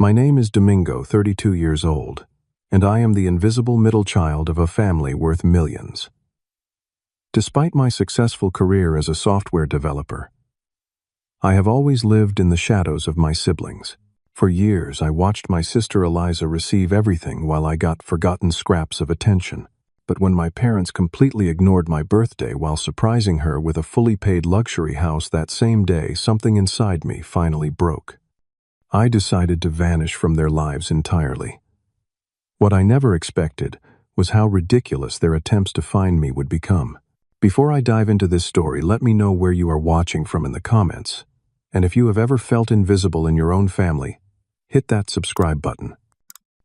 My name is Domingo, 32 years old, and I am the invisible middle child of a family worth millions. Despite my successful career as a software developer, I have always lived in the shadows of my siblings. For years, I watched my sister Eliza receive everything while I got forgotten scraps of attention. But when my parents completely ignored my birthday while surprising her with a fully paid luxury house that same day, something inside me finally broke. I decided to vanish from their lives entirely. What I never expected was how ridiculous their attempts to find me would become. Before I dive into this story, let me know where you are watching from in the comments. And if you have ever felt invisible in your own family, hit that subscribe button.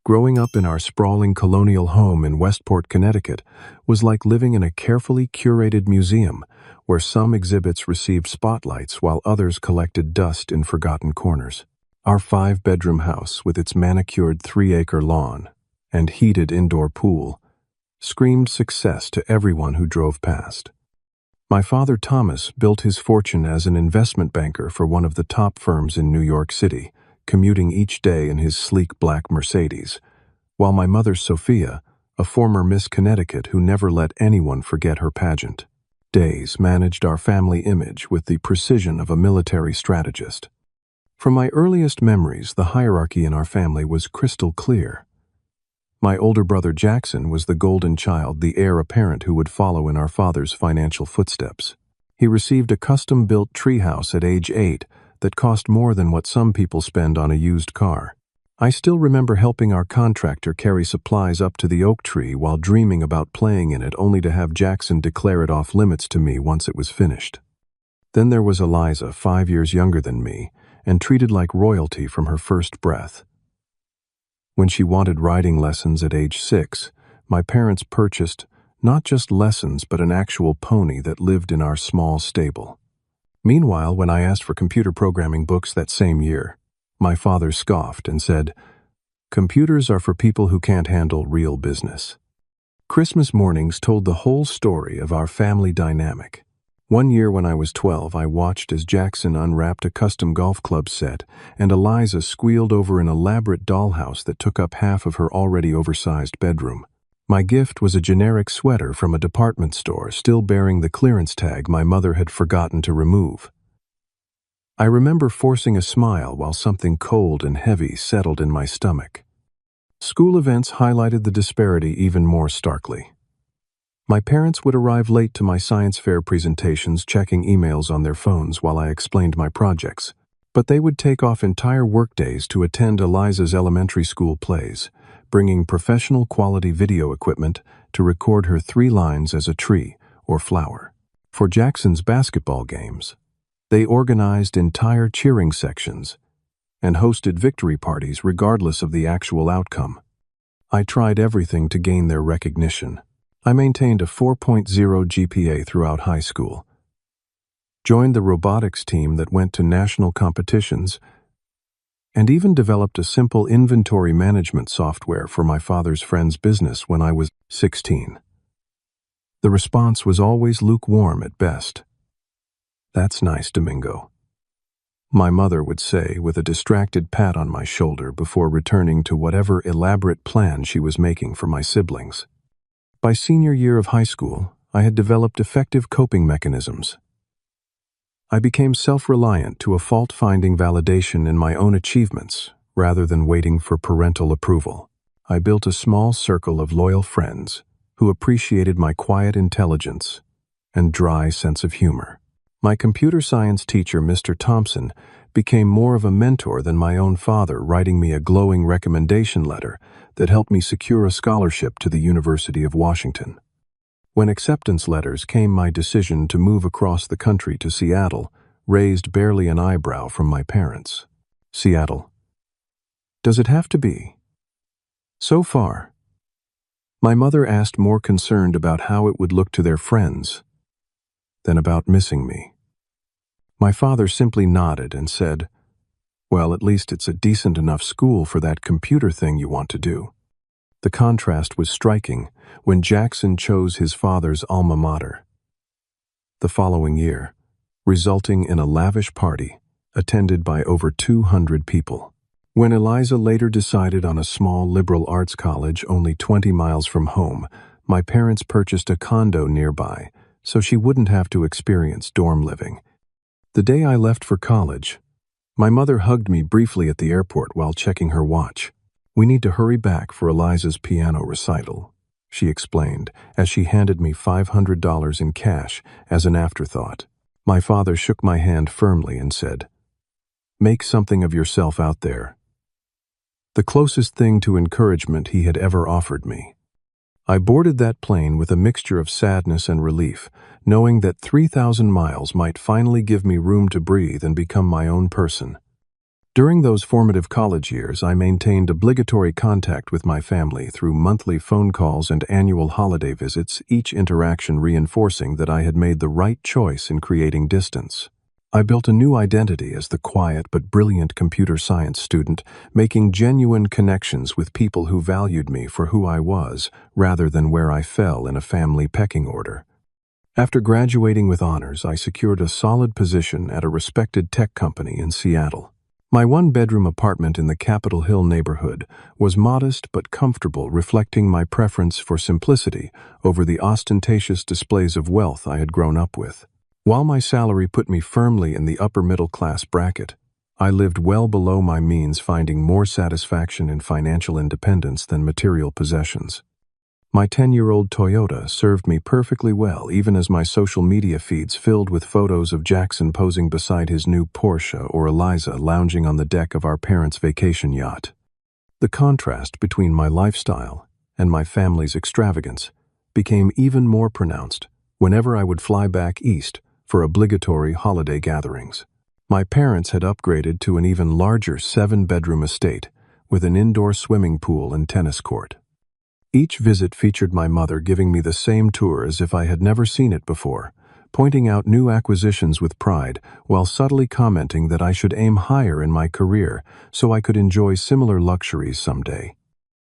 Growing up in our sprawling colonial home in Westport, Connecticut, was like living in a carefully curated museum where some exhibits received spotlights while others collected dust in forgotten corners. Our 5-bedroom house, with its manicured 3-acre lawn and heated indoor pool, screamed success to everyone who drove past. My father, Thomas, built his fortune as an investment banker for one of the top firms in New York City, commuting each day in his sleek black Mercedes, while my mother, Sophia, a former Miss Connecticut who never let anyone forget her pageant, days managed our family image with the precision of a military strategist. From my earliest memories, the hierarchy in our family was crystal clear. My older brother Jackson was the golden child, the heir apparent who would follow in our father's financial footsteps. He received a custom-built treehouse at age 8 that cost more than what some people spend on a used car. I still remember helping our contractor carry supplies up to the oak tree while dreaming about playing in it, only to have Jackson declare it off limits to me once it was finished. Then there was Eliza, 5 years younger than me, and treated like royalty from her first breath. When she wanted riding lessons at age 6, my parents purchased not just lessons but an actual pony that lived in our small stable. Meanwhile, when I asked for computer programming books that same year, my father scoffed and said, "Computers are for people who can't handle real business." Christmas mornings told the whole story of our family dynamic. One year when I was 12, I watched as Jackson unwrapped a custom golf club set and Eliza squealed over an elaborate dollhouse that took up half of her already oversized bedroom. My gift was a generic sweater from a department store, still bearing the clearance tag my mother had forgotten to remove. I remember forcing a smile while something cold and heavy settled in my stomach. School events highlighted the disparity even more starkly. My parents would arrive late to my science fair presentations, checking emails on their phones while I explained my projects, but they would take off entire workdays to attend Eliza's elementary school plays, bringing professional quality video equipment to record her 3 lines as a tree or flower. For Jackson's basketball games, they organized entire cheering sections and hosted victory parties regardless of the actual outcome. I tried everything to gain their recognition. I maintained a 4.0 GPA throughout high school, joined the robotics team that went to national competitions, and even developed a simple inventory management software for my father's friend's business when I was 16. The response was always lukewarm at best. "That's nice, Domingo," my mother would say with a distracted pat on my shoulder before returning to whatever elaborate plan she was making for my siblings. By senior year of high school, I had developed effective coping mechanisms. I became self-reliant to a fault-finding validation in my own achievements rather than waiting for parental approval. I built a small circle of loyal friends who appreciated my quiet intelligence and dry sense of humor. My computer science teacher, Mr. Thompson, became more of a mentor than my own father, writing me a glowing recommendation letter that helped me secure a scholarship to the University of Washington. When acceptance letters came, my decision to move across the country to Seattle raised barely an eyebrow from my parents. Seattle. Does it have to be? So far, my mother asked, more concerned about how it would look to their friends than about missing me. My father simply nodded and said, "Well, at least it's a decent enough school for that computer thing you want to do." The contrast was striking when Jackson chose his father's alma mater. The following year, resulting in a lavish party attended by over 200 people. When Eliza later decided on a small liberal arts college only 20 miles from home, my parents purchased a condo nearby so she wouldn't have to experience dorm living. The day I left for college, my mother hugged me briefly at the airport while checking her watch. "We need to hurry back for Eliza's piano recital," she explained as she handed me $500 in cash as an afterthought. My father shook my hand firmly and said, "Make something of yourself out there." The closest thing to encouragement he had ever offered me. I boarded that plane with a mixture of sadness and relief, knowing that 3,000 miles might finally give me room to breathe and become my own person. During those formative college years, I maintained obligatory contact with my family through monthly phone calls and annual holiday visits, each interaction reinforcing that I had made the right choice in creating distance. I built a new identity as the quiet but brilliant computer science student, making genuine connections with people who valued me for who I was, rather than where I fell in a family pecking order. After graduating with honors, I secured a solid position at a respected tech company in Seattle. My one-bedroom apartment in the Capitol Hill neighborhood was modest but comfortable, reflecting my preference for simplicity over the ostentatious displays of wealth I had grown up with. While my salary put me firmly in the upper-middle-class bracket, I lived well below my means, finding more satisfaction in financial independence than material possessions. My 10-year-old Toyota served me perfectly well, even as my social media feeds filled with photos of Jackson posing beside his new Porsche or Eliza lounging on the deck of our parents' vacation yacht. The contrast between my lifestyle and my family's extravagance became even more pronounced whenever I would fly back east for obligatory holiday gatherings. My parents had upgraded to an even larger 7-bedroom estate with an indoor swimming pool and tennis court. Each visit featured my mother giving me the same tour as if I had never seen it before, pointing out new acquisitions with pride while subtly commenting that I should aim higher in my career so I could enjoy similar luxuries someday.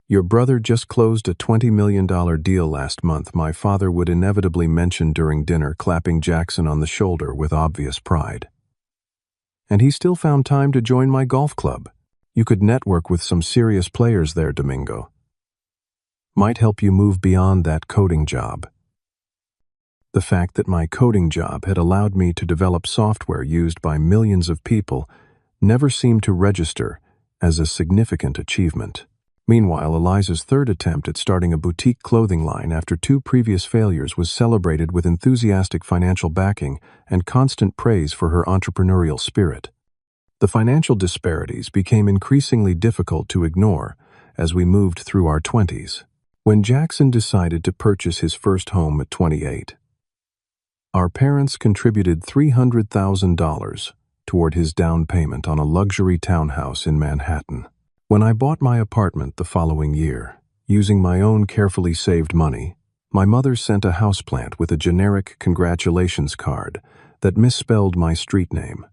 "Your brother just closed a $20 million deal last month," my father would inevitably mention during dinner, clapping Jackson on the shoulder with obvious pride. "And he still found time to join my golf club. You could network with some serious players there, Domingo. Might help you move beyond that coding job." The fact that my coding job had allowed me to develop software used by millions of people never seemed to register as a significant achievement. Meanwhile, Eliza's third attempt at starting a boutique clothing line after 2 previous failures was celebrated with enthusiastic financial backing and constant praise for her entrepreneurial spirit. The financial disparities became increasingly difficult to ignore as we moved through our 20s. When Jackson decided to purchase his first home at 28, our parents contributed $300,000 toward his down payment on a luxury townhouse in Manhattan. When I bought my apartment the following year, using my own carefully saved money, my mother sent a houseplant with a generic congratulations card that misspelled my street name.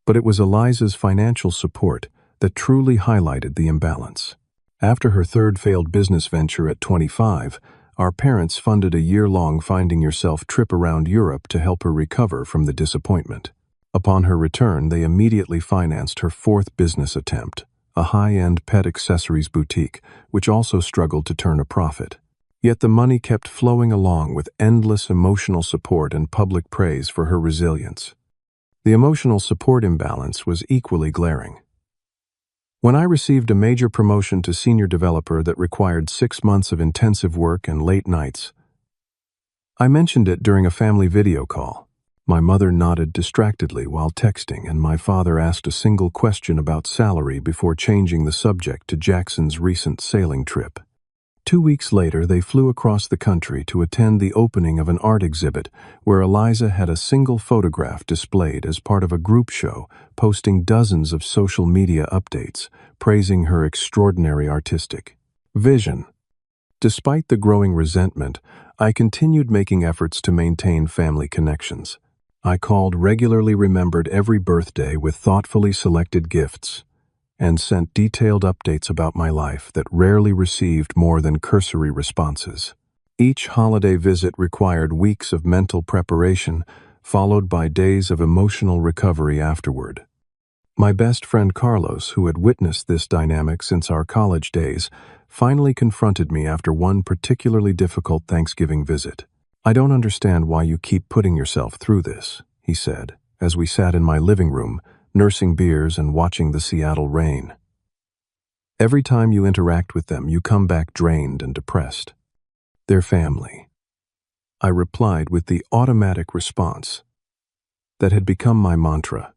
But it was Eliza's financial support that truly highlighted the imbalance. After her third failed business venture at 25, our parents funded a year-long find-yourself trip around Europe to help her recover from the disappointment. Upon her return, they immediately financed her fourth business attempt, a high-end pet accessories boutique, which also struggled to turn a profit. Yet the money kept flowing along with endless emotional support and public praise for her resilience. The emotional support imbalance was equally glaring. When I received a major promotion to senior developer that required 6 months of intensive work and late nights, I mentioned it during a family video call. My mother nodded distractedly while texting, and my father asked a single question about salary before changing the subject to Jackson's recent sailing trip. 2 weeks later, they flew across the country to attend the opening of an art exhibit where Eliza had a single photograph displayed as part of a group show, posting dozens of social media updates, praising her extraordinary artistic vision. Despite the growing resentment, I continued making efforts to maintain family connections. I called regularly, remembered every birthday with thoughtfully selected gifts, and sent detailed updates about my life that rarely received more than cursory responses. Each holiday visit required weeks of mental preparation, followed by days of emotional recovery afterward. My best friend Carlos, who had witnessed this dynamic since our college days, finally confronted me after one particularly difficult Thanksgiving visit. "I don't understand why you keep putting yourself through this," he said, as we sat in my living room, nursing beers and watching the Seattle rain. "Every time you interact with them, you come back drained and depressed." "They're family," I replied with the automatic response that had become my mantra.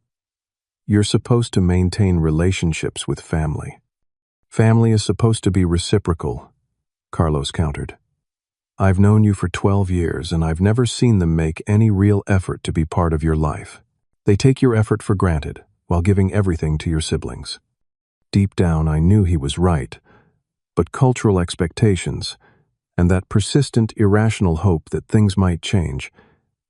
"You're supposed to maintain relationships with family. Family is supposed to be reciprocal," Carlos countered. "I've known you for 12 years and I've never seen them make any real effort to be part of your life. They take your effort for granted while giving everything to your siblings." Deep down, I knew he was right, but cultural expectations and that persistent, irrational hope that things might change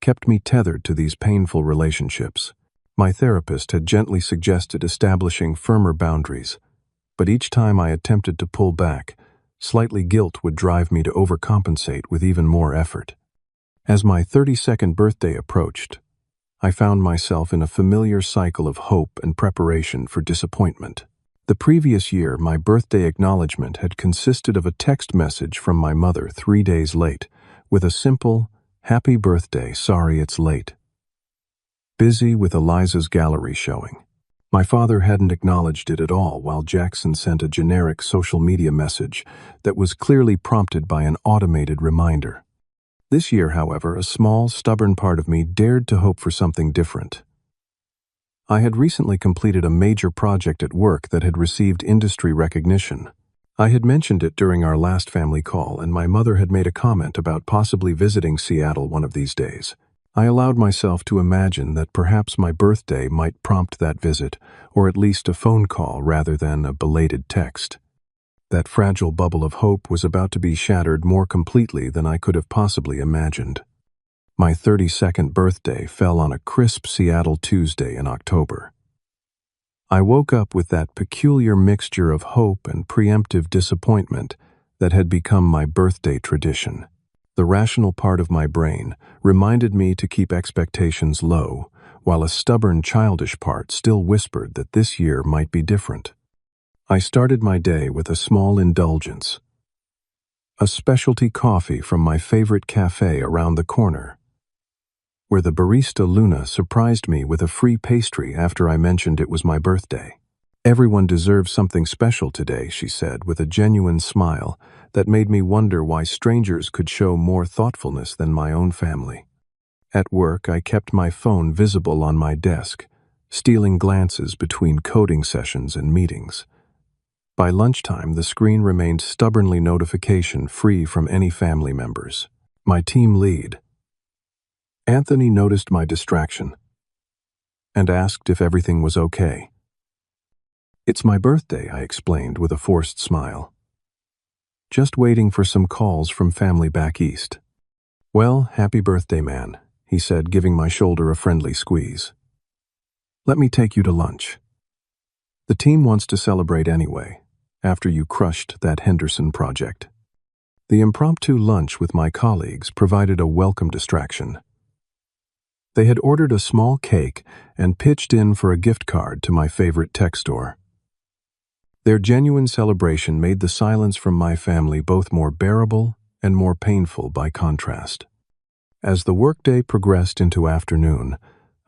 kept me tethered to these painful relationships. My therapist had gently suggested establishing firmer boundaries, but each time I attempted to pull back, slightly guilt would drive me to overcompensate with even more effort. As my 32nd birthday approached, I found myself in a familiar cycle of hope and preparation for disappointment. The previous year, my birthday acknowledgement had consisted of a text message from my mother 3 days late, with a simple, "Happy birthday, sorry it's late." Busy with Eliza's gallery showing. My father hadn't acknowledged it at all, while Jackson sent a generic social media message that was clearly prompted by an automated reminder. This year, however, a small, stubborn part of me dared to hope for something different. I had recently completed a major project at work that had received industry recognition. I had mentioned it during our last family call, and my mother had made a comment about possibly visiting Seattle one of these days. I allowed myself to imagine that perhaps my birthday might prompt that visit, or at least a phone call rather than a belated text. That fragile bubble of hope was about to be shattered more completely than I could have possibly imagined. My 32nd birthday fell on a crisp Seattle Tuesday in October. I woke up with that peculiar mixture of hope and preemptive disappointment that had become my birthday tradition. The rational part of my brain reminded me to keep expectations low, while a stubborn, childish part still whispered that this year might be different. I started my day with a small indulgence. A specialty coffee from my favorite cafe around the corner, where the barista Luna surprised me with a free pastry after I mentioned it was my birthday. "Everyone deserves something special today," she said with a genuine smile that made me wonder why strangers could show more thoughtfulness than my own family. At work, I kept my phone visible on my desk, stealing glances between coding sessions and meetings. By lunchtime, the screen remained stubbornly notification-free from any family members. My team lead, Anthony, noticed my distraction and asked if everything was okay. "It's my birthday," I explained with a forced smile. "Just waiting for some calls from family back east." "Well, happy birthday, man," he said, giving my shoulder a friendly squeeze. "Let me take you to lunch. The team wants to celebrate anyway, after you crushed that Henderson project." The impromptu lunch with my colleagues provided a welcome distraction. They had ordered a small cake and pitched in for a gift card to my favorite tech store. Their genuine celebration made the silence from my family both more bearable and more painful by contrast. As the workday progressed into afternoon,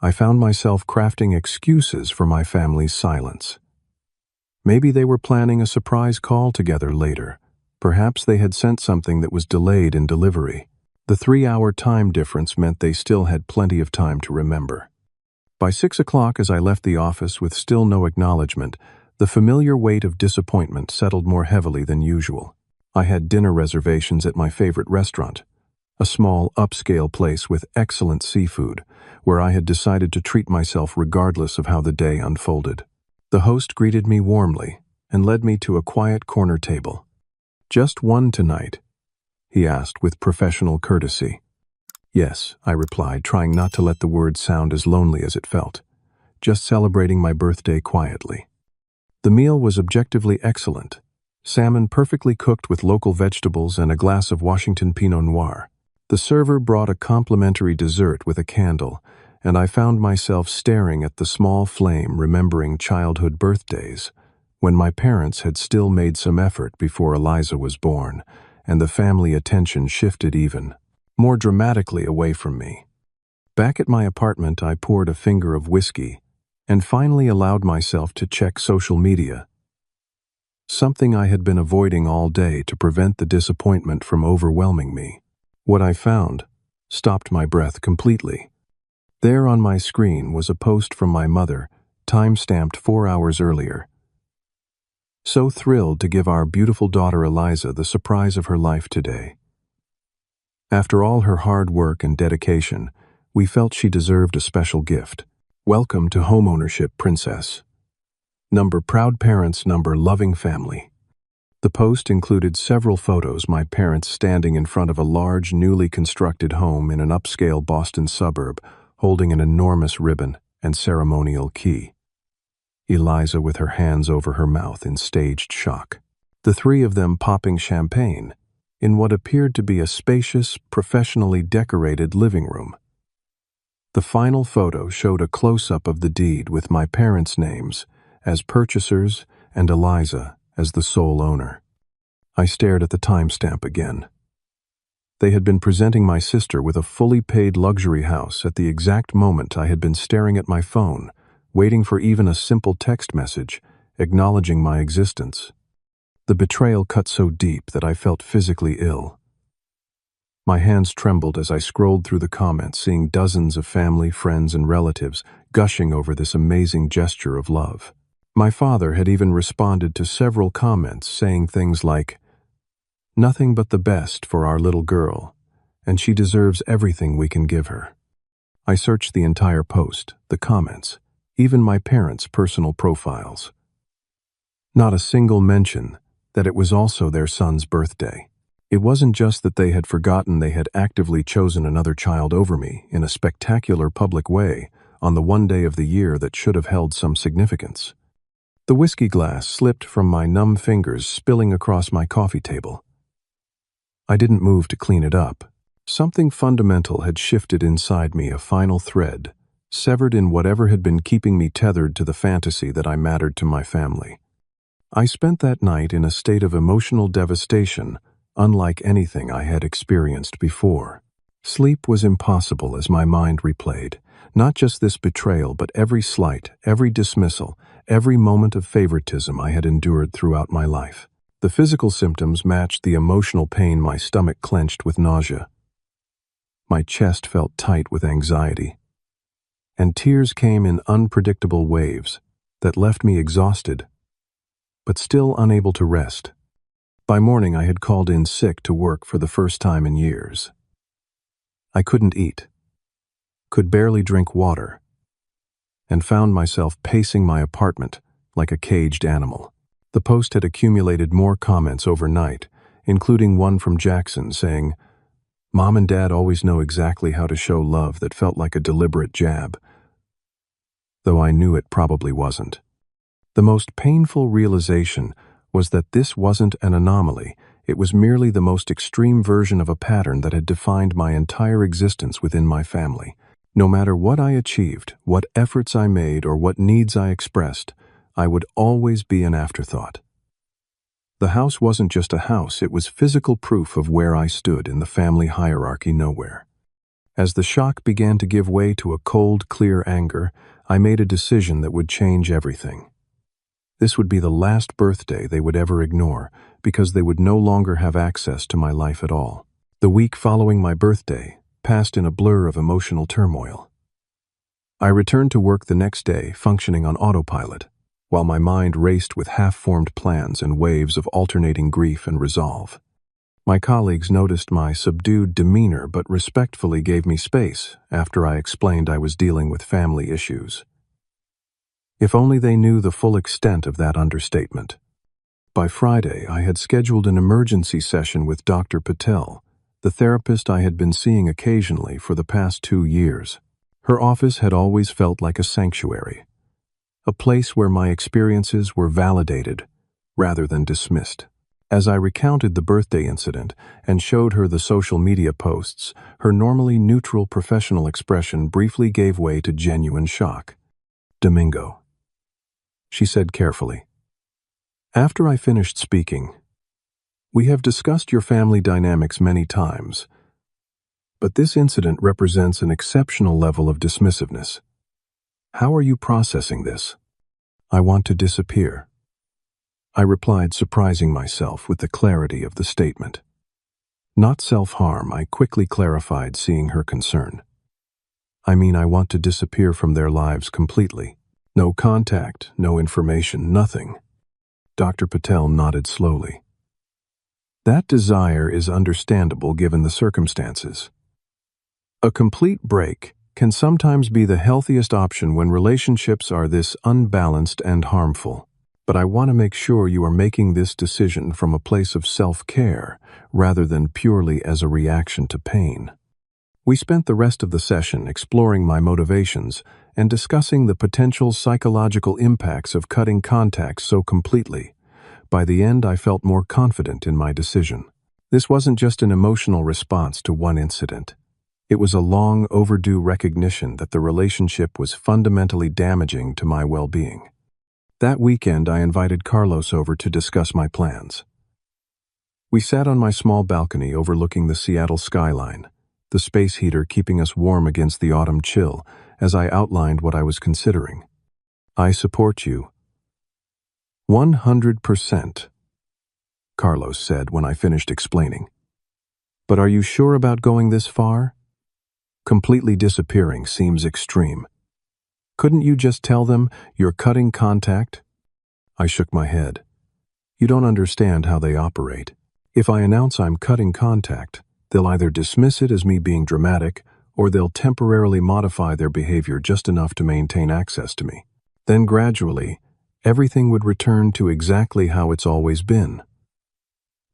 I found myself crafting excuses for my family's silence. Maybe they were planning a surprise call together later. Perhaps they had sent something that was delayed in delivery. The 3-hour time difference meant they still had plenty of time to remember. By 6 o'clock, as I left the office with still no acknowledgement, the familiar weight of disappointment settled more heavily than usual. I had dinner reservations at my favorite restaurant, a small, upscale place with excellent seafood, where I had decided to treat myself regardless of how the day unfolded. The host greeted me warmly and led me to a quiet corner table. "Just one tonight?" he asked with professional courtesy. "Yes," I replied, trying not to let the words sound as lonely as it felt. "Just celebrating my birthday quietly." The meal was objectively excellent. Salmon perfectly cooked with local vegetables and a glass of Washington Pinot Noir. The server brought a complimentary dessert with a candle, and I found myself staring at the small flame remembering childhood birthdays, when my parents had still made some effort before Eliza was born, and the family attention shifted even more dramatically away from me. Back at my apartment, I poured a finger of whiskey and finally allowed myself to check social media, something I had been avoiding all day to prevent the disappointment from overwhelming me. What I found stopped my breath completely. There on my screen was a post from my mother, time-stamped 4 hours earlier. So thrilled to give our beautiful daughter Eliza the surprise of her life today. After all her hard work and dedication, we felt she deserved a special gift. Welcome to homeownership, princess. Number proud parents, number loving family. The post included several photos, my parents standing in front of a large, newly constructed home in an upscale Boston suburb, holding an enormous ribbon and ceremonial key. Eliza with her hands over her mouth in staged shock. The three of them popping champagne in what appeared to be a spacious, professionally decorated living room. The final photo showed a close-up of the deed with my parents' names as purchasers and Eliza as the sole owner. I stared at the timestamp again. They had been presenting my sister with a fully paid luxury house at the exact moment I had been staring at my phone, waiting for even a simple text message acknowledging my existence. The betrayal cut so deep that I felt physically ill. My hands trembled as I scrolled through the comments, seeing dozens of family, friends, and relatives gushing over this amazing gesture of love. My father had even responded to several comments saying things like, "Nothing but the best for our little girl, and she deserves everything we can give her." I searched the entire post, the comments, even my parents' personal profiles. Not a single mention that it was also their son's birthday. It wasn't just that they had forgotten, they had actively chosen another child over me in a spectacular public way on the one day of the year that should have held some significance. The whiskey glass slipped from my numb fingers, spilling across my coffee table. I didn't move to clean it up. Something fundamental had shifted inside me, a final thread, severed in whatever had been keeping me tethered to the fantasy that I mattered to my family. I spent that night in a state of emotional devastation, unlike anything I had experienced before. Sleep was impossible as my mind replayed, not just this betrayal, but every slight, every dismissal, every moment of favoritism I had endured throughout my life. The physical symptoms matched the emotional pain. My stomach clenched with nausea. My chest felt tight with anxiety. And tears came in unpredictable waves that left me exhausted, but still unable to rest. By morning, I had called in sick to work for the first time in years. I couldn't eat, could barely drink water, and found myself pacing my apartment like a caged animal. The post had accumulated more comments overnight, including one from Jackson saying, "Mom and Dad always know exactly how to show love," that felt like a deliberate jab, though I knew it probably wasn't. The most painful realization was that this wasn't an anomaly. It was merely the most extreme version of a pattern that had defined my entire existence within my family. No matter what I achieved, what efforts I made, or what needs I expressed, I would always be an afterthought. The house wasn't just a house, it was physical proof of where I stood in the family hierarchy nowhere. As the shock began to give way to a cold, clear anger, I made a decision that would change everything. This would be the last birthday they would ever ignore, because they would no longer have access to my life at all. The week following my birthday passed in a blur of emotional turmoil. I returned to work the next day, functioning on autopilot, while my mind raced with half-formed plans and waves of alternating grief and resolve. My colleagues noticed my subdued demeanor but respectfully gave me space after I explained I was dealing with family issues. If only they knew the full extent of that understatement. By Friday, I had scheduled an emergency session with Dr. Patel, the therapist I had been seeing occasionally for the past 2 years. Her office had always felt like a sanctuary, a place where my experiences were validated rather than dismissed. As I recounted the birthday incident and showed her the social media posts, her normally neutral professional expression briefly gave way to genuine shock. "Domingo," she said carefully. After I finished speaking, "We have discussed your family dynamics many times, but this incident represents an exceptional level of dismissiveness. How are you processing this?" "I want to disappear," I replied, surprising myself with the clarity of the statement. "Not self-harm," I quickly clarified, seeing her concern. "I mean, I want to disappear from their lives completely. No contact, no information, nothing." Dr. Patel nodded slowly. "That desire is understandable given the circumstances. A complete break can sometimes be the healthiest option when relationships are this unbalanced and harmful. But I want to make sure you are making this decision from a place of self-care rather than purely as a reaction to pain." We spent the rest of the session exploring my motivations and discussing the potential psychological impacts of cutting contact so completely. By the end, I felt more confident in my decision. This wasn't just an emotional response to one incident. It was a long overdue recognition that the relationship was fundamentally damaging to my well-being. That weekend, I invited Carlos over to discuss my plans. We sat on my small balcony overlooking the Seattle skyline, the space heater keeping us warm against the autumn chill, as I outlined what I was considering. "I support you 100%, Carlos said when I finished explaining. "But are you sure about going this far? Completely disappearing seems extreme. Couldn't you just tell them you're cutting contact?" I shook my head. "You don't understand how they operate. If I announce I'm cutting contact, they'll either dismiss it as me being dramatic, or they'll temporarily modify their behavior just enough to maintain access to me. Then gradually, everything would return to exactly how it's always been."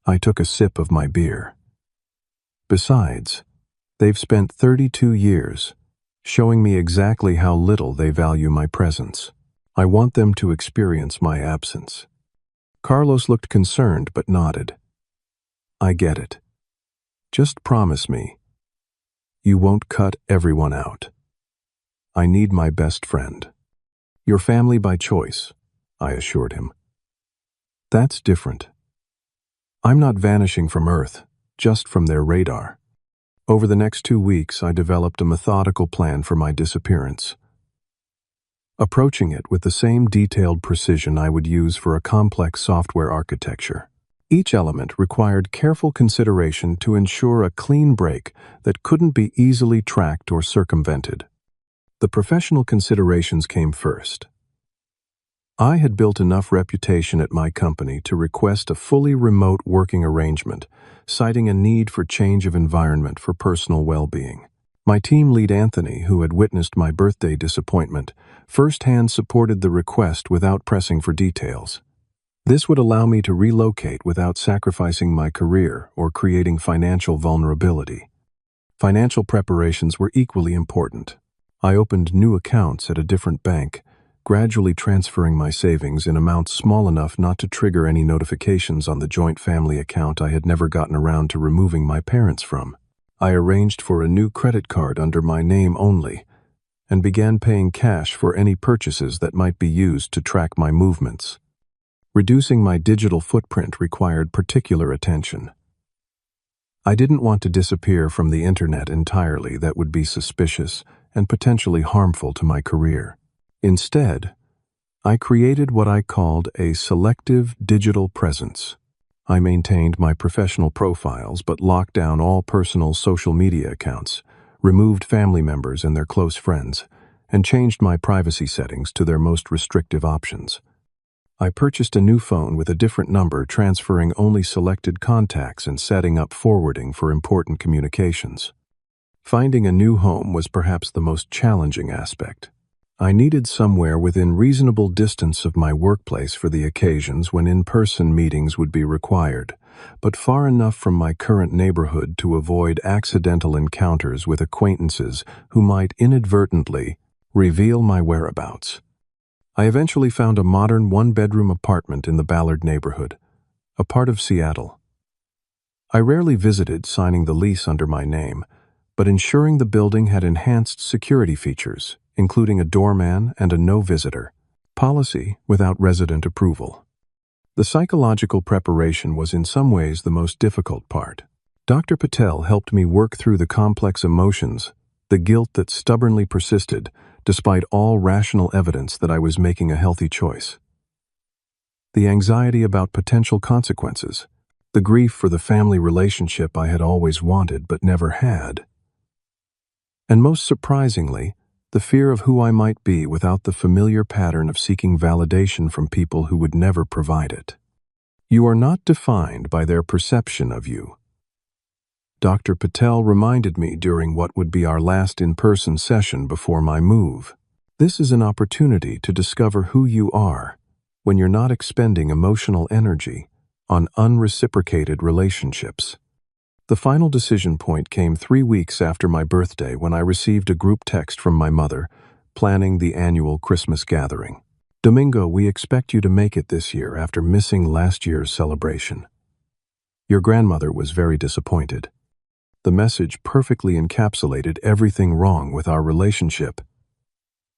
I took a sip of my beer. "Besides, they've spent 32 years showing me exactly how little they value my presence. I want them to experience my absence." Carlos looked concerned but nodded. "I get it. Just promise me you won't cut everyone out. I need my best friend." "Your family by choice," I assured him. "That's different. I'm not vanishing from Earth, just from their radar." Over the next 2 weeks, I developed a methodical plan for my disappearance, approaching it with the same detailed precision I would use for a complex software architecture. Each element required careful consideration to ensure a clean break that couldn't be easily tracked or circumvented. The professional considerations came first. I had built enough reputation at my company to request a fully remote working arrangement, citing a need for change of environment for personal well-being. My team lead, Anthony, who had witnessed my birthday disappointment, firsthand supported the request without pressing for details. This would allow me to relocate without sacrificing my career or creating financial vulnerability. Financial preparations were equally important. I opened new accounts at a different bank, gradually transferring my savings in amounts small enough not to trigger any notifications on the joint family account I had never gotten around to removing my parents from. I arranged for a new credit card under my name only, and began paying cash for any purchases that might be used to track my movements. Reducing my digital footprint required particular attention. I didn't want to disappear from the internet entirely. That would be suspicious and potentially harmful to my career. Instead, I created what I called a selective digital presence. I maintained my professional profiles but locked down all personal social media accounts, removed family members and their close friends, and changed my privacy settings to their most restrictive options. I purchased a new phone with a different number, transferring only selected contacts and setting up forwarding for important communications. Finding a new home was perhaps the most challenging aspect. I needed somewhere within reasonable distance of my workplace for the occasions when in-person meetings would be required, but far enough from my current neighborhood to avoid accidental encounters with acquaintances who might inadvertently reveal my whereabouts. I eventually found a modern one-bedroom apartment in the Ballard neighborhood, a part of Seattle. I rarely visited, signing the lease under my name, but ensuring the building had enhanced security features, including a doorman and a no-visitor policy without resident approval. The psychological preparation was in some ways the most difficult part. Dr. Patel helped me work through the complex emotions, the guilt that stubbornly persisted, despite all rational evidence that I was making a healthy choice. The anxiety about potential consequences, the grief for the family relationship I had always wanted but never had, and most surprisingly, the fear of who I might be without the familiar pattern of seeking validation from people who would never provide it. You are not defined by their perception of you. Dr. Patel reminded me during what would be our last in-person session before my move. This is an opportunity to discover who you are when you're not expending emotional energy on unreciprocated relationships. The final decision point came 3 weeks after my birthday when I received a group text from my mother, planning the annual Christmas gathering. "Domingo, we expect you to make it this year after missing last year's celebration." Your grandmother was very disappointed. The message perfectly encapsulated everything wrong with our relationship.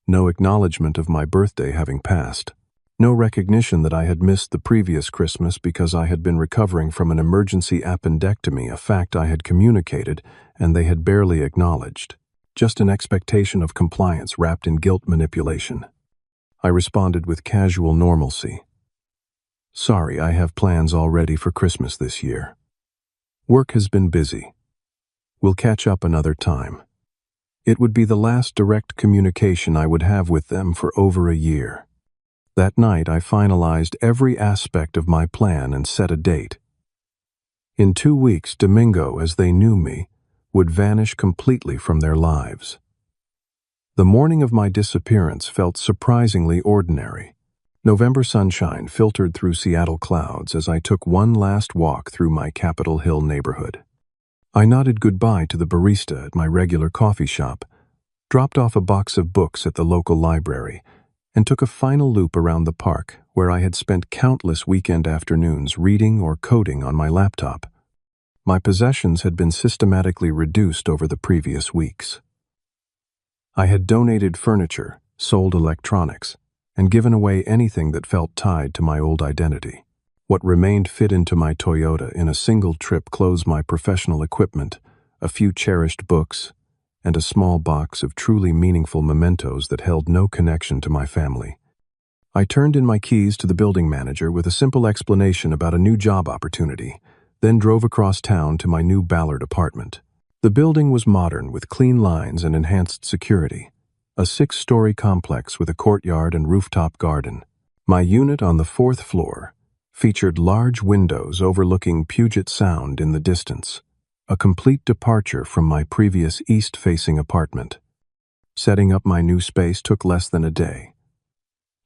No acknowledgement of my birthday having passed. No recognition that I had missed the previous Christmas because I had been recovering from an emergency appendectomy, a fact I had communicated and they had barely acknowledged. Just an expectation of compliance wrapped in guilt manipulation. I responded with casual normalcy. "Sorry, I have plans already for Christmas this year. Work has been busy. We'll catch up another time." It would be the last direct communication I would have with them for over a year. That night, I finalized every aspect of my plan and set a date. In 2 weeks, Domingo, as they knew me, would vanish completely from their lives. The morning of my disappearance felt surprisingly ordinary. November sunshine filtered through Seattle clouds as I took one last walk through my Capitol Hill neighborhood. I nodded goodbye to the barista at my regular coffee shop, dropped off a box of books at the local library, and took a final loop around the park where I had spent countless weekend afternoons reading or coding on my laptop. My possessions had been systematically reduced over the previous weeks. I had donated furniture, sold electronics, and given away anything that felt tied to my old identity. What remained fit into my Toyota in a single trip closed my professional equipment, a few cherished books, and a small box of truly meaningful mementos that held no connection to my family. I turned in my keys to the building manager with a simple explanation about a new job opportunity, then drove across town to my new Ballard apartment. The building was modern with clean lines and enhanced security, a 6-story complex with a courtyard and rooftop garden. My unit on the 4th floor featured large windows overlooking Puget Sound in the distance, a complete departure from my previous east-facing apartment. Setting up my new space took less than a day.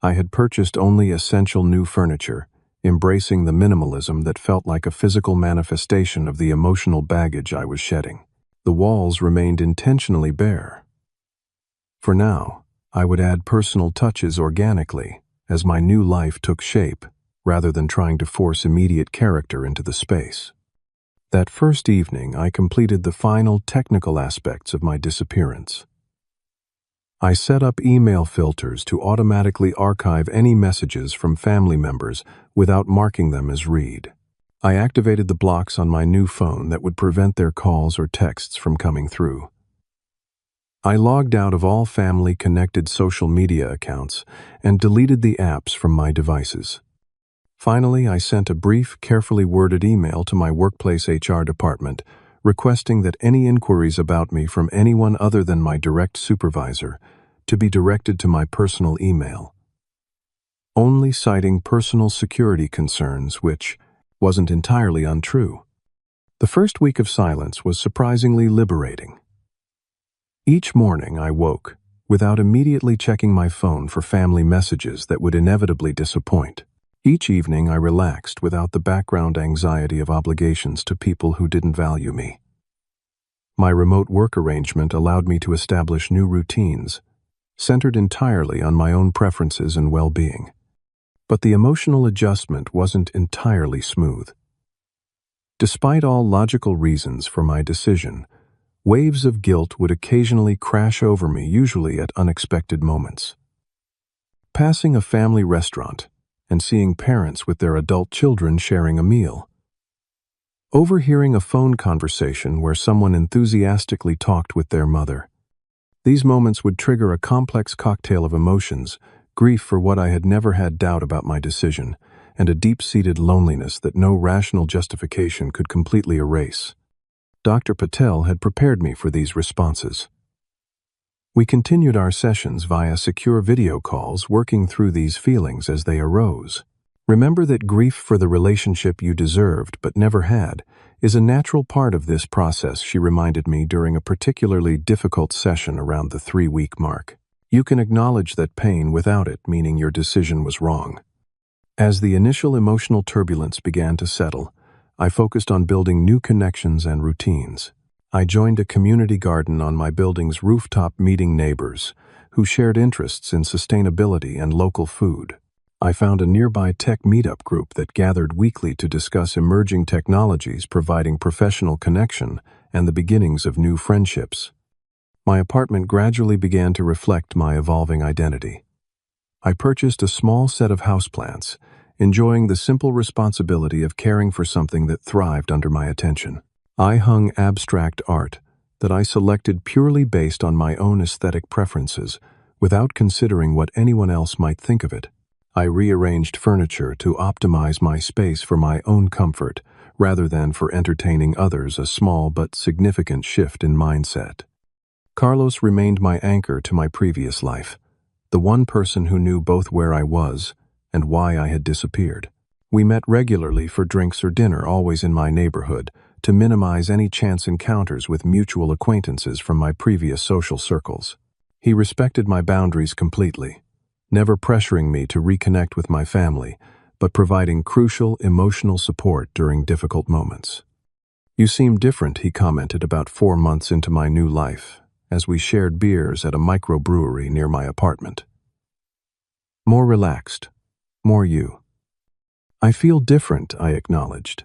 I had purchased only essential new furniture, embracing the minimalism that felt like a physical manifestation of the emotional baggage I was shedding. The walls remained intentionally bare. For now, I would add personal touches organically as my new life took shape, rather than trying to force immediate character into the space. That first evening, I completed the final technical aspects of my disappearance. I set up email filters to automatically archive any messages from family members without marking them as read. I activated the blocks on my new phone that would prevent their calls or texts from coming through. I logged out of all family-connected social media accounts and deleted the apps from my devices. Finally, I sent a brief, carefully worded email to my workplace HR department, requesting that any inquiries about me from anyone other than my direct supervisor to be directed to my personal email, only citing personal security concerns, which wasn't entirely untrue. The first week of silence was surprisingly liberating. Each morning I woke, without immediately checking my phone for family messages that would inevitably disappoint. Each evening I relaxed without the background anxiety of obligations to people who didn't value me. My remote work arrangement allowed me to establish new routines, centered entirely on my own preferences and well-being. But the emotional adjustment wasn't entirely smooth. Despite all logical reasons for my decision, waves of guilt would occasionally crash over me, usually at unexpected moments. Passing a family restaurant and seeing parents with their adult children sharing a meal. Overhearing a phone conversation where someone enthusiastically talked with their mother. These moments would trigger a complex cocktail of emotions, grief for what I had never had doubt about my decision, and a deep-seated loneliness that no rational justification could completely erase. Dr. Patel had prepared me for these responses. We continued our sessions via secure video calls, working through these feelings as they arose. Remember that grief for the relationship you deserved but never had is a natural part of this process, she reminded me during a particularly difficult session around the 3-week mark. You can acknowledge that pain without it meaning your decision was wrong. As the initial emotional turbulence began to settle, I focused on building new connections and routines. I joined a community garden on my building's rooftop, meeting neighbors who shared interests in sustainability and local food. I found a nearby tech meetup group that gathered weekly to discuss emerging technologies, providing professional connection and the beginnings of new friendships. My apartment gradually began to reflect my evolving identity. I purchased a small set of houseplants, enjoying the simple responsibility of caring for something that thrived under my attention. I hung abstract art that I selected purely based on my own aesthetic preferences, without considering what anyone else might think of it. I rearranged furniture to optimize my space for my own comfort, rather than for entertaining others, a small but significant shift in mindset. Carlos remained my anchor to my previous life, the one person who knew both where I was and why I had disappeared. We met regularly for drinks or dinner, always in my neighborhood, to minimize any chance encounters with mutual acquaintances from my previous social circles. He respected my boundaries completely, never pressuring me to reconnect with my family, but providing crucial emotional support during difficult moments. You seem different, he commented about 4 months into my new life, as we shared beers at a microbrewery near my apartment. More relaxed, more you. I feel different, I acknowledged.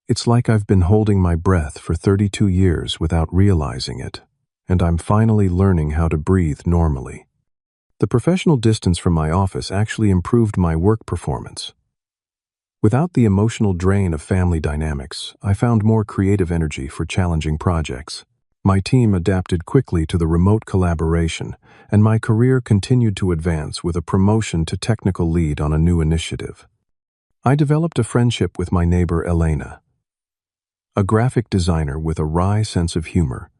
It's like I've been holding my breath for 32 years without realizing it, and I'm finally learning how to breathe normally. The professional distance from my office actually improved my work performance. Without the emotional drain of family dynamics, I found more creative energy for challenging projects. My team adapted quickly to the remote collaboration, and my career continued to advance with a promotion to technical lead on a new initiative. I developed a friendship with my neighbor Elena, a graphic designer with a wry sense of humor,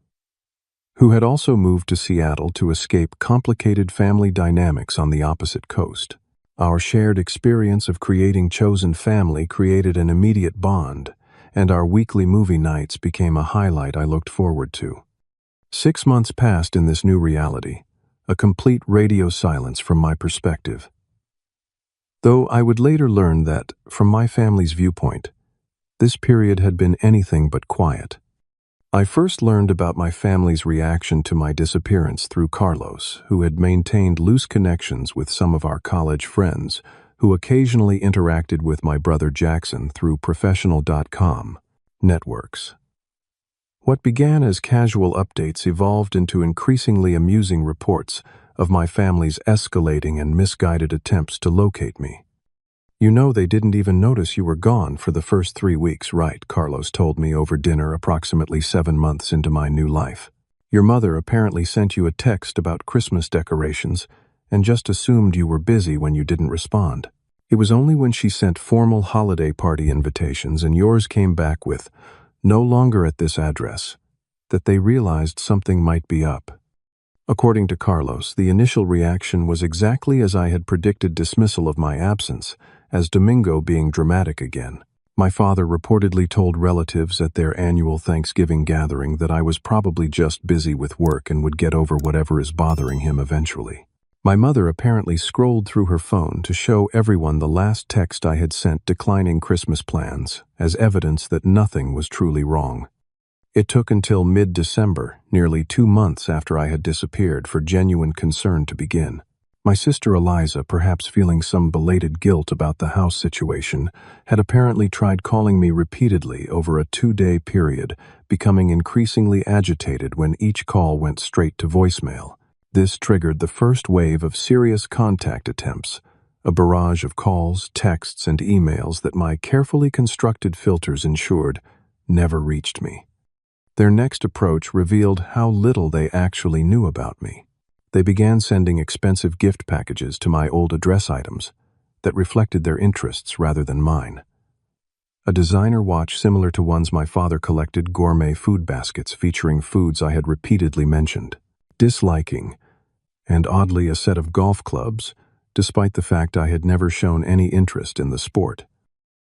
who had also moved to Seattle to escape complicated family dynamics on the opposite coast. Our shared experience of creating chosen family created an immediate bond, and our weekly movie nights became a highlight I looked forward to. 6 months passed in this new reality, a complete radio silence from my perspective. Though I would later learn that, from my family's viewpoint, this period had been anything but quiet. I first learned about my family's reaction to my disappearance through Carlos, who had maintained loose connections with some of our college friends, who occasionally interacted with my brother Jackson through professional.com networks. What began as casual updates evolved into increasingly amusing reports of my family's escalating and misguided attempts to locate me. You know, they didn't even notice you were gone for the first 3 weeks, right? Carlos told me over dinner approximately 7 months into my new life. Your mother apparently sent you a text about Christmas decorations and just assumed you were busy when you didn't respond. It was only when she sent formal holiday party invitations and yours came back with, "No longer at this address," that they realized something might be up. According to Carlos, the initial reaction was exactly as I had predicted: dismissal of my absence, as Domingo being dramatic again. My father reportedly told relatives at their annual Thanksgiving gathering that I was probably just busy with work and would get over whatever is bothering him eventually. My mother apparently scrolled through her phone to show everyone the last text I had sent declining Christmas plans, as evidence that nothing was truly wrong. It took until mid-December, nearly 2 months after I had disappeared, for genuine concern to begin. My sister Eliza, perhaps feeling some belated guilt about the house situation, had apparently tried calling me repeatedly over a 2-day period, becoming increasingly agitated when each call went straight to voicemail. This triggered the first wave of serious contact attempts, a barrage of calls, texts, and emails that my carefully constructed filters ensured never reached me. Their next approach revealed how little they actually knew about me. They began sending expensive gift packages to my old address items that reflected their interests rather than mine. A designer watch similar to ones my father collected, gourmet food baskets featuring foods I had repeatedly mentioned, disliking, and oddly a set of golf clubs, despite the fact I had never shown any interest in the sport.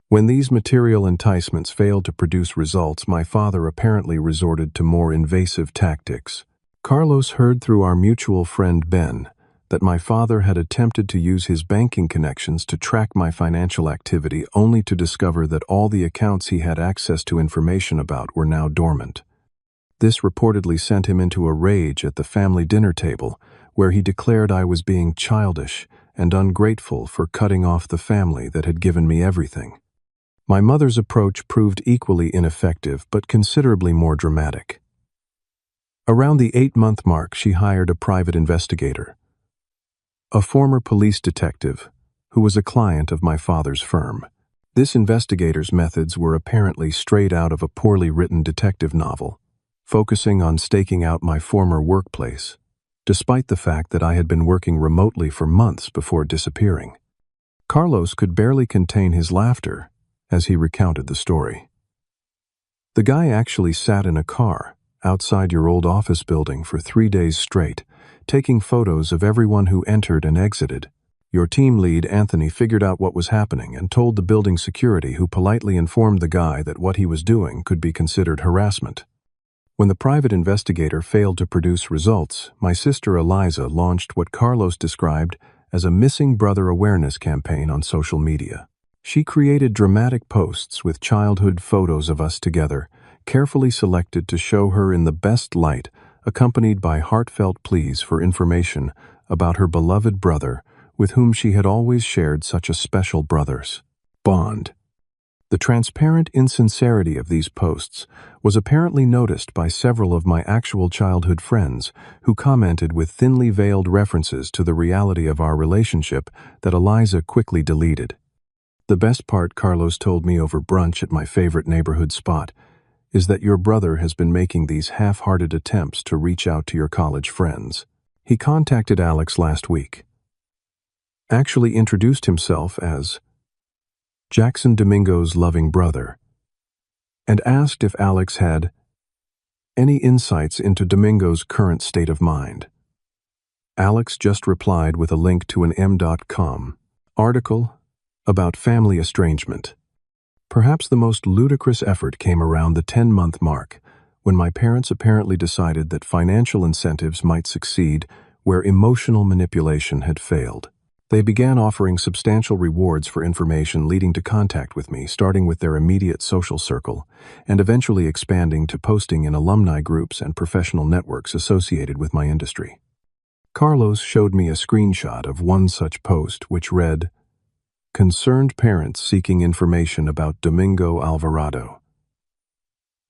When these material enticements failed to produce results, my father apparently resorted to more invasive tactics. Carlos heard through our mutual friend Ben that my father had attempted to use his banking connections to track my financial activity, only to discover that all the accounts he had access to information about were now dormant. This reportedly sent him into a rage at the family dinner table, where he declared I was being childish and ungrateful for cutting off the family that had given me everything. My mother's approach proved equally ineffective, but considerably more dramatic. Around the 8-month mark, she hired a private investigator, a former police detective who was a client of my father's firm. This investigator's methods were apparently straight out of a poorly written detective novel, focusing on staking out my former workplace, despite the fact that I had been working remotely for months before disappearing. Carlos could barely contain his laughter as he recounted the story. The guy actually sat in a car outside your old office building for 3 days straight, taking photos of everyone who entered and exited. Your team lead, Anthony, figured out what was happening and told the building security, who politely informed the guy that what he was doing could be considered harassment. When the private investigator failed to produce results, my sister Eliza launched what Carlos described as a missing brother awareness campaign on social media. She created dramatic posts with childhood photos of us together, carefully selected to show her in the best light, accompanied by heartfelt pleas for information about her beloved brother, with whom she had always shared such a special brother's bond. The transparent insincerity of these posts was apparently noticed by several of my actual childhood friends, who commented with thinly veiled references to the reality of our relationship that Eliza quickly deleted. The best part, Carlos told me over brunch at my favorite neighborhood spot, is that your brother has been making these half-hearted attempts to reach out to your college friends. He contacted Alex last week, actually introduced himself as Jackson Domingo's loving brother, and asked if Alex had any insights into Domingo's current state of mind. Alex just replied with a link to an M.com article about family estrangement. Perhaps the most ludicrous effort came around the 10-month mark, when my parents apparently decided that financial incentives might succeed where emotional manipulation had failed. They began offering substantial rewards for information leading to contact with me, starting with their immediate social circle, and eventually expanding to posting in alumni groups and professional networks associated with my industry. Carlos showed me a screenshot of one such post, which read, "Concerned parents seeking information about Domingo Alvarado.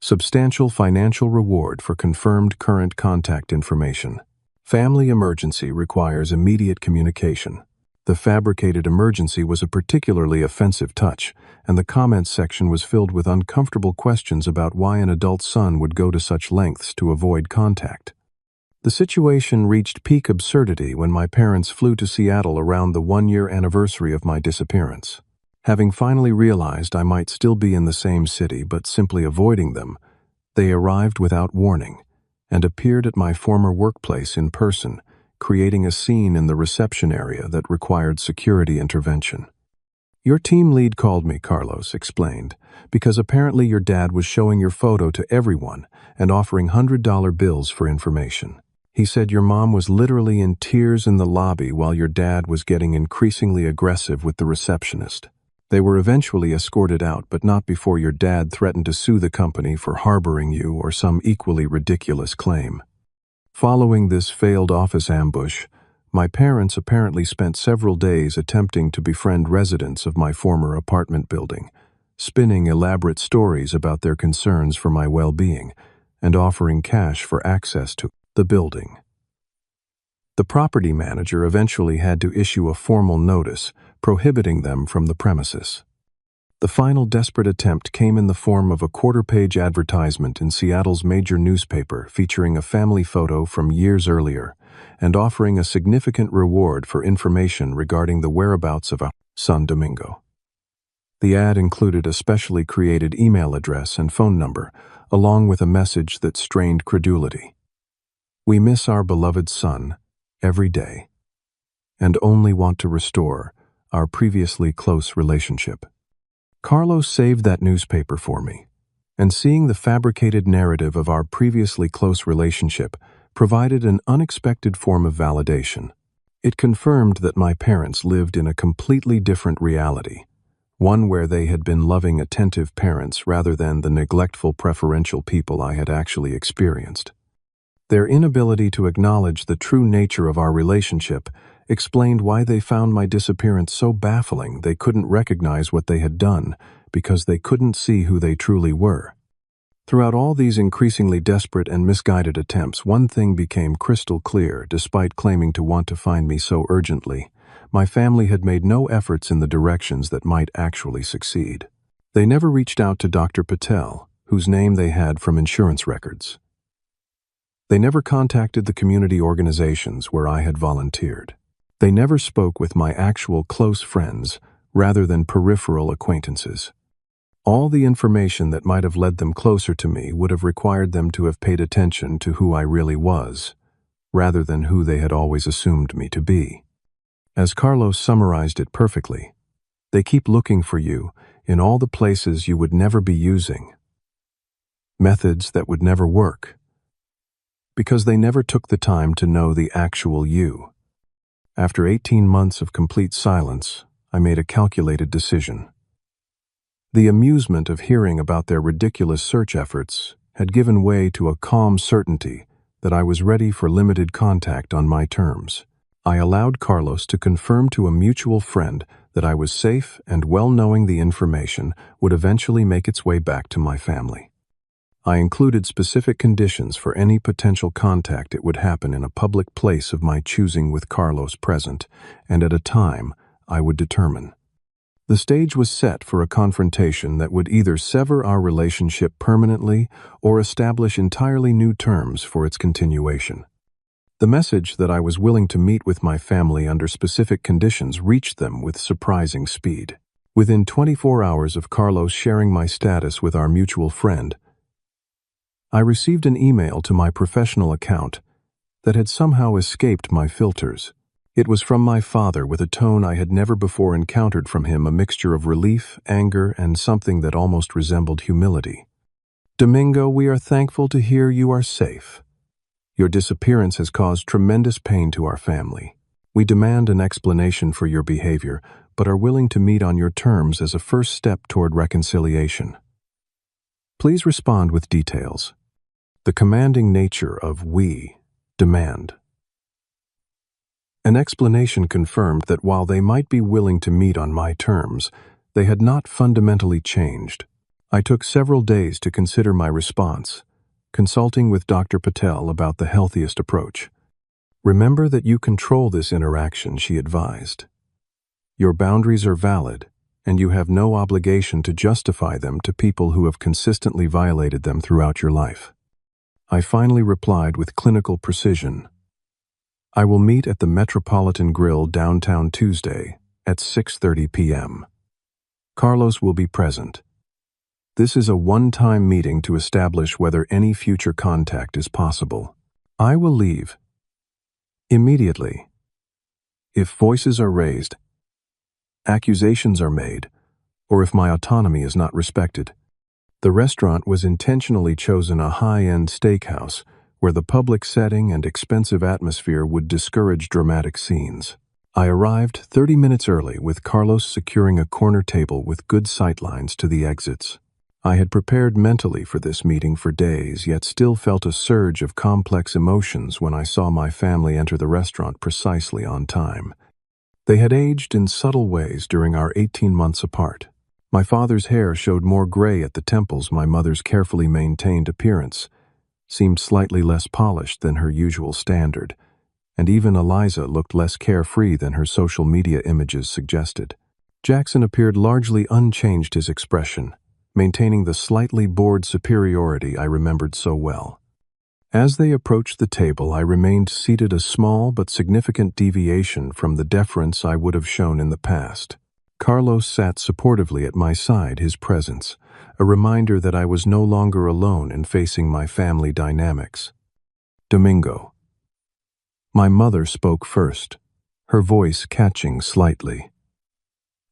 Substantial financial reward for confirmed current contact information. Family emergency requires immediate communication." The fabricated emergency was a particularly offensive touch, and the comments section was filled with uncomfortable questions about why an adult son would go to such lengths to avoid contact. The situation reached peak absurdity when my parents flew to Seattle around the 1-year anniversary of my disappearance. Having finally realized I might still be in the same city but simply avoiding them, they arrived without warning and appeared at my former workplace in person, creating a scene in the reception area that required security intervention. "Your team lead called me," Carlos explained, "because apparently your dad was showing your photo to everyone and offering $100 bills for information. He said your mom was literally in tears in the lobby while your dad was getting increasingly aggressive with the receptionist. They were eventually escorted out, but not before your dad threatened to sue the company for harboring you or some equally ridiculous claim." Following this failed office ambush, My parents apparently spent several days attempting to befriend residents of my former apartment building, spinning elaborate stories about their concerns for my well-being and offering cash for access to the building. The property manager eventually had to issue a formal notice prohibiting them from the premises. The final desperate attempt came in the form of a quarter-page advertisement in Seattle's major newspaper featuring a family photo from years earlier and offering a significant reward for information regarding the whereabouts of our son Domingo. The ad included a specially created email address and phone number, along with a message that strained credulity. We miss our beloved son every day and only want to restore our previously close relationship. Carlos saved that newspaper for me, and seeing the fabricated narrative of our previously close relationship provided an unexpected form of validation. It confirmed that my parents lived in a completely different reality, one where they had been loving, attentive parents rather than the neglectful, preferential people I had actually experienced. Their inability to acknowledge the true nature of our relationship explained why they found my disappearance so baffling they couldn't recognize what they had done because they couldn't see who they truly were. Throughout all these increasingly desperate and misguided attempts, one thing became crystal clear. Despite claiming to want to find me so urgently, my family had made no efforts in the directions that might actually succeed. They never reached out to Dr. Patel, whose name they had from insurance records. They never contacted the community organizations where I had volunteered. They never spoke with my actual close friends rather than peripheral acquaintances. All the information that might have led them closer to me would have required them to have paid attention to who I really was, rather than who they had always assumed me to be. As Carlos summarized it perfectly, they keep looking for you in all the places you would never be using, methods that would never work, because they never took the time to know the actual you. After 18 months of complete silence, I made a calculated decision. The amusement of hearing about their ridiculous search efforts had given way to a calm certainty that I was ready for limited contact on my terms. I allowed Carlos to confirm to a mutual friend that I was safe and, well knowing the information would eventually make its way back to my family. I included specific conditions for any potential contact. It would happen in a public place of my choosing with Carlos present, and at a time I would determine. The stage was set for a confrontation that would either sever our relationship permanently or establish entirely new terms for its continuation. The message that I was willing to meet with my family under specific conditions reached them with surprising speed. Within 24 hours of Carlos sharing my status with our mutual friend, I received an email to my professional account that had somehow escaped my filters. It was from my father with a tone I had never before encountered from him, a mixture of relief, anger, and something that almost resembled humility. Domingo, we are thankful to hear you are safe. Your disappearance has caused tremendous pain to our family. We demand an explanation for your behavior, but are willing to meet on your terms as a first step toward reconciliation. Please respond with details. The commanding nature of "we" demand. An explanation confirmed that while they might be willing to meet on my terms, they had not fundamentally changed. I took several days to consider my response, consulting with Dr. Patel about the healthiest approach. Remember that you control this interaction, she advised. Your boundaries are valid, and you have no obligation to justify them to people who have consistently violated them throughout your life. I finally replied with clinical precision. I will meet at the Metropolitan Grill downtown Tuesday at 6:30 p.m. Carlos will be present. This is a one-time meeting to establish whether any future contact is possible. I will leave immediately. If voices are raised, accusations are made, or if my autonomy is not respected. The restaurant was intentionally chosen a high-end steakhouse where the public setting and expensive atmosphere would discourage dramatic scenes. I arrived 30 minutes early with Carlos securing a corner table with good sightlines to the exits. I had prepared mentally for this meeting for days, yet still felt a surge of complex emotions when I saw my family enter the restaurant precisely on time. They had aged in subtle ways during our 18 months apart. My father's hair showed more gray at the temples. My mother's carefully maintained appearance seemed slightly less polished than her usual standard, and even Eliza looked less carefree than her social media images suggested. Jackson appeared largely unchanged, his expression maintaining the slightly bored superiority I remembered so well. As they approached the table, I remained seated, a small but significant deviation from the deference I would have shown in the past. Carlos sat supportively at my side, his presence a reminder that I was no longer alone in facing my family dynamics. Domingo. My mother spoke first, her voice catching slightly.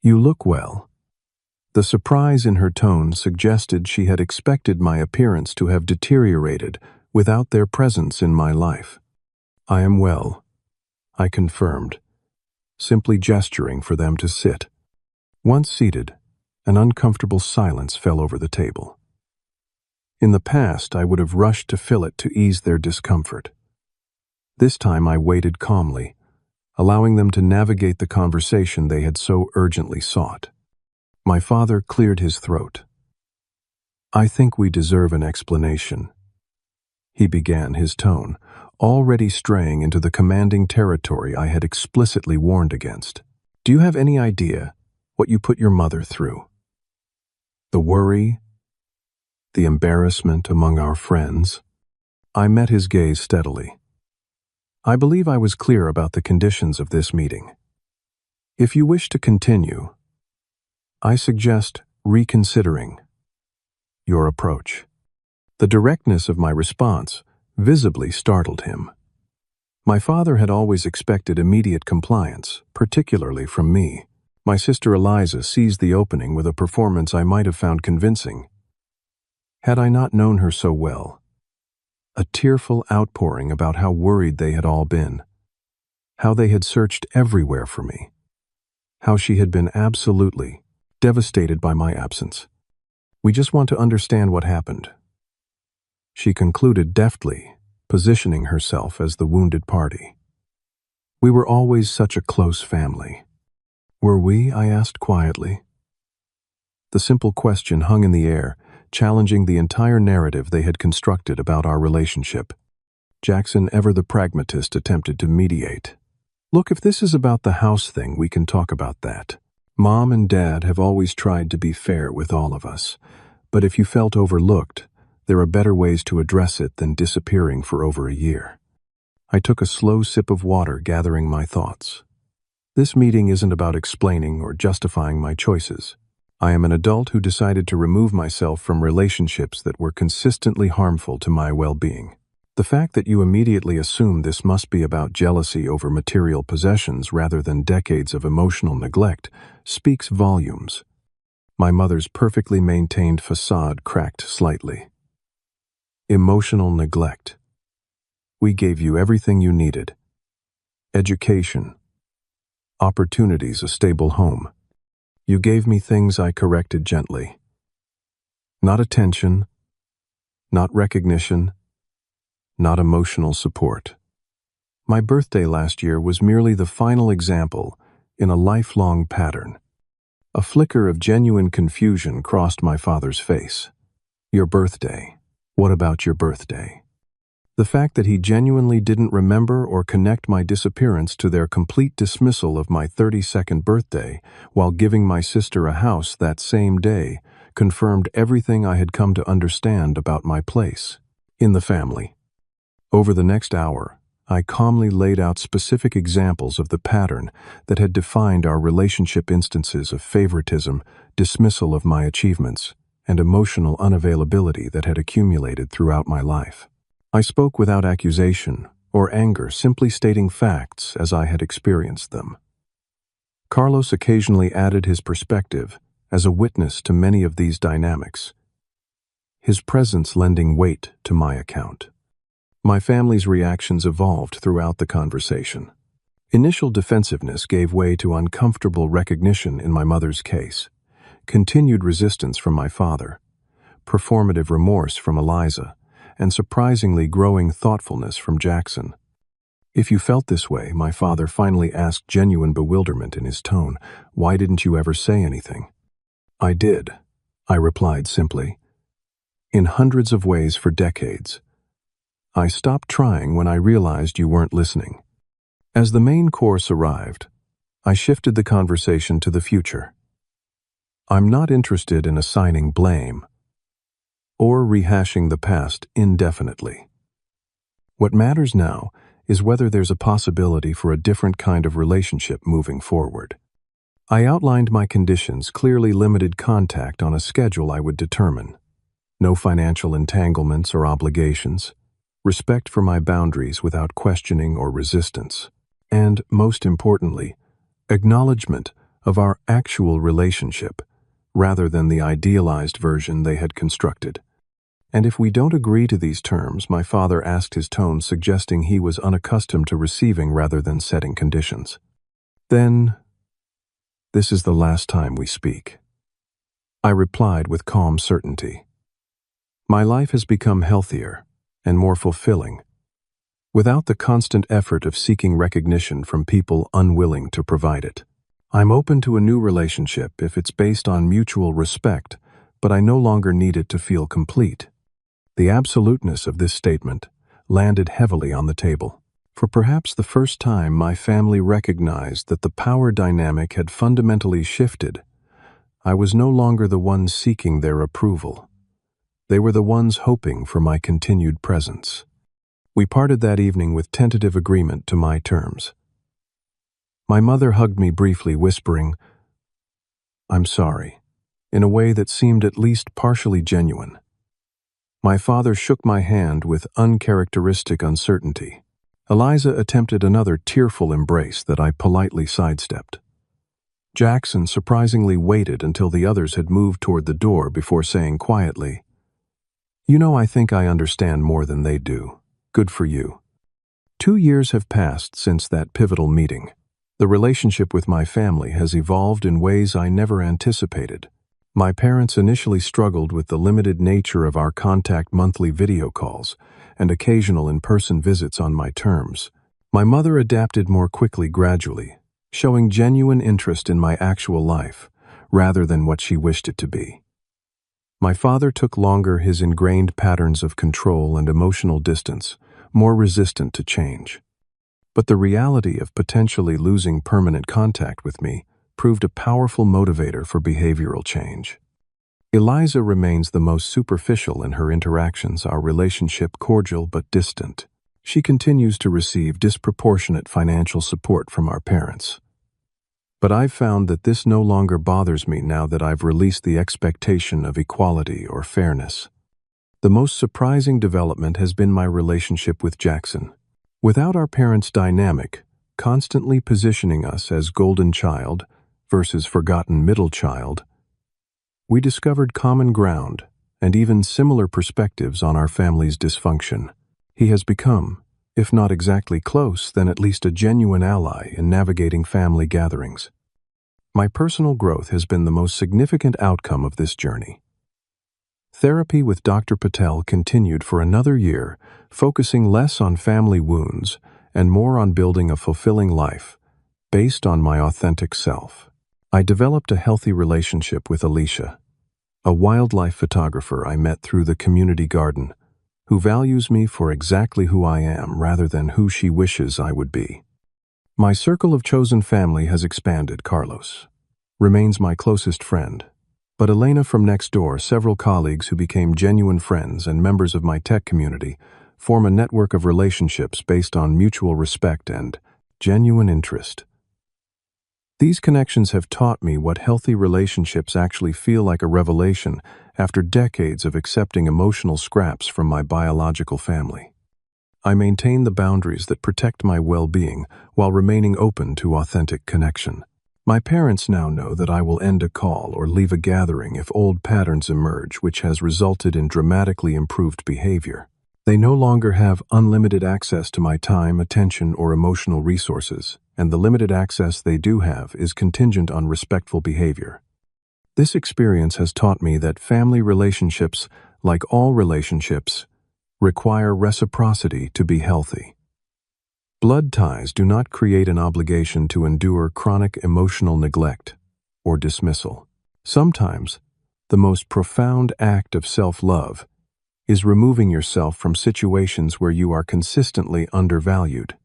"You look well." The surprise in her tone suggested she had expected my appearance to have deteriorated without their presence in my life. "I am well," I confirmed, simply gesturing for them to sit. Once seated, an uncomfortable silence fell over the table. In the past, I would have rushed to fill it to ease their discomfort. This time I waited calmly, allowing them to navigate the conversation they had so urgently sought. My father cleared his throat. "I think we deserve an explanation," he began, his tone already straying into the commanding territory I had explicitly warned against. "Do you have any idea what you put your mother through? The worry, the embarrassment among our friends?" I met his gaze steadily. "I believe I was clear about the conditions of this meeting. If you wish to continue, I suggest reconsidering your approach." The directness of my response visibly startled him. My father had always expected immediate compliance, particularly from me. My sister Eliza seized the opening with a performance I might have found convincing, had I not known her so well. A tearful outpouring about how worried they had all been, how they had searched everywhere for me, how she had been absolutely devastated by my absence. "We just want to understand what happened," she concluded deftly, positioning herself as the wounded party. "We were always such a close family." "Were we?" I asked quietly. The simple question hung in the air, challenging the entire narrative they had constructed about our relationship. Jackson, ever the pragmatist, attempted to mediate. "Look, if this is about the house thing, we can talk about that. Mom and Dad have always tried to be fair with all of us, but if you felt overlooked, there are better ways to address it than disappearing for over a year." I took a slow sip of water, gathering my thoughts. This meeting isn't about explaining or justifying my choices. I am an adult who decided to remove myself from relationships that were consistently harmful to my well-being. The fact that you immediately assume this must be about jealousy over material possessions rather than decades of emotional neglect speaks volumes. My mother's perfectly maintained facade cracked slightly. "Emotional neglect. We gave you everything you needed. Education, opportunities, a stable home. You gave me things," I corrected gently. "Not attention, not recognition, not emotional support." My birthday last year was merely the final example in a lifelong pattern. A flicker of genuine confusion crossed my father's face. "Your birthday? What about your birthday?" The fact that he genuinely didn't remember or connect my disappearance to their complete dismissal of my 32nd birthday while giving my sister a house that same day confirmed everything I had come to understand about my place in the family. Over the next hour, I calmly laid out specific examples of the pattern that had defined our relationship, instances of favoritism, dismissal of my achievements, and emotional unavailability that had accumulated throughout my life. I spoke without accusation or anger, simply stating facts as I had experienced them. Carlos occasionally added his perspective as a witness to many of these dynamics, his presence lending weight to my account. My family's reactions evolved throughout the conversation. Initial defensiveness gave way to uncomfortable recognition in my mother's case, continued resistance from my father, performative remorse from Eliza, and surprisingly growing thoughtfulness from Jackson. "If you felt this way," my father finally asked, genuine bewilderment in his tone, "why didn't you ever say anything?" "I did," I replied simply. "In hundreds of ways for decades. I stopped trying when I realized you weren't listening." As the main course arrived, I shifted the conversation to the future. "I'm not interested in assigning blame or rehashing the past indefinitely. What matters now is whether there's a possibility for a different kind of relationship moving forward." I outlined my conditions: clearly limited contact on a schedule I would determine, no financial entanglements or obligations, respect for my boundaries without questioning or resistance, and, most importantly, acknowledgement of our actual relationship rather than the idealized version they had constructed. "And if we don't agree to these terms," my father asked, his tone suggesting he was unaccustomed to receiving rather than setting conditions, "then this is the last time we speak." I replied with calm certainty. My life has become healthier and more fulfilling, without the constant effort of seeking recognition from people unwilling to provide it. I'm open to a new relationship if it's based on mutual respect, but I no longer need it to feel complete. The absoluteness of this statement landed heavily on the table. For perhaps the first time, my family recognized that the power dynamic had fundamentally shifted. I was no longer the one seeking their approval. They were the ones hoping for my continued presence. We parted that evening with tentative agreement to my terms. My mother hugged me briefly, whispering, "I'm sorry," in a way that seemed at least partially genuine. My father shook my hand with uncharacteristic uncertainty. Eliza attempted another tearful embrace that I politely sidestepped. Jackson surprisingly waited until the others had moved toward the door before saying quietly, "You know, I think I understand more than they do. Good for you." 2 years have passed since that pivotal meeting. The relationship with my family has evolved in ways I never anticipated. My parents initially struggled with the limited nature of our contact: monthly video calls and occasional in-person visits on my terms. My mother adapted more quickly, gradually, showing genuine interest in my actual life, rather than what she wished it to be. My father took longer, his ingrained patterns of control and emotional distance, more resistant to change. But the reality of potentially losing permanent contact with me proved a powerful motivator for behavioral change. Eliza remains the most superficial in her interactions, our relationship cordial but distant. She continues to receive disproportionate financial support from our parents. But I've found that this no longer bothers me now that I've released the expectation of equality or fairness. The most surprising development has been my relationship with Jackson. Without our parents' dynamic, constantly positioning us as golden child versus forgotten middle child, we discovered common ground and even similar perspectives on our family's dysfunction. He has become, if not exactly close, then at least a genuine ally in navigating family gatherings. My personal growth has been the most significant outcome of this journey. Therapy with Dr. Patel continued for another year, focusing less on family wounds and more on building a fulfilling life based on my authentic self. I developed a healthy relationship with Alicia, a wildlife photographer I met through the community garden, who values me for exactly who I am rather than who she wishes I would be. My circle of chosen family has expanded. Carlos remains my closest friend, but Elena from next door, several colleagues who became genuine friends, and members of my tech community form a network of relationships based on mutual respect and genuine interest. These connections have taught me what healthy relationships actually feel like, a revelation after decades of accepting emotional scraps from my biological family. I maintain the boundaries that protect my well-being while remaining open to authentic connection. My parents now know that I will end a call or leave a gathering if old patterns emerge, which has resulted in dramatically improved behavior. They no longer have unlimited access to my time, attention, or emotional resources, and the limited access they do have is contingent on respectful behavior. This experience has taught me that family relationships, like all relationships, require reciprocity to be healthy. Blood ties do not create an obligation to endure chronic emotional neglect or dismissal. Sometimes, the most profound act of self-love is removing yourself from situations where you are consistently undervalued.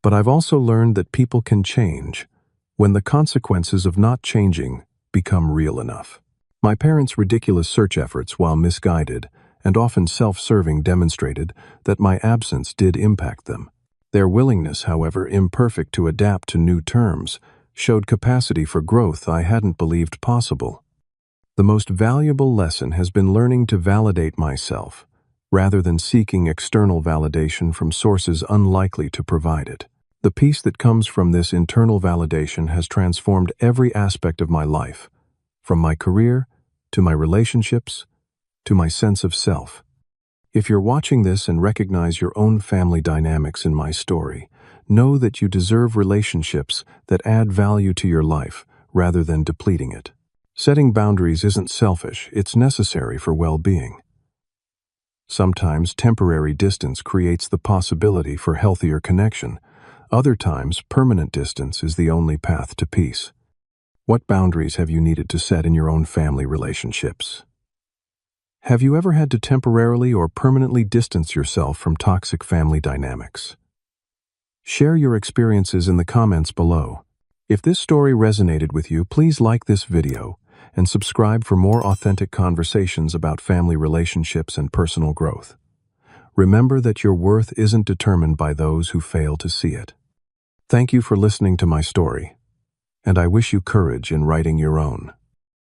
But I've also learned that people can change when the consequences of not changing become real enough. My parents' ridiculous search efforts, while misguided and often self-serving, demonstrated that my absence did impact them. Their willingness, however imperfect, to adapt to new terms showed capacity for growth I hadn't believed possible. The most valuable lesson has been learning to validate myself, rather than seeking external validation from sources unlikely to provide it. The peace that comes from this internal validation has transformed every aspect of my life, from my career, to my relationships, to my sense of self. If you're watching this and recognize your own family dynamics in my story, know that you deserve relationships that add value to your life rather than depleting it. Setting boundaries isn't selfish, it's necessary for well-being. Sometimes temporary distance creates the possibility for healthier connection. Other times, permanent distance is the only path to peace. What boundaries have you needed to set in your own family relationships? Have you ever had to temporarily or permanently distance yourself from toxic family dynamics? Share your experiences in the comments below. If this story resonated with you, please like this video and subscribe for more authentic conversations about family relationships and personal growth. Remember that your worth isn't determined by those who fail to see it. Thank you for listening to my story, and I wish you courage in writing your own.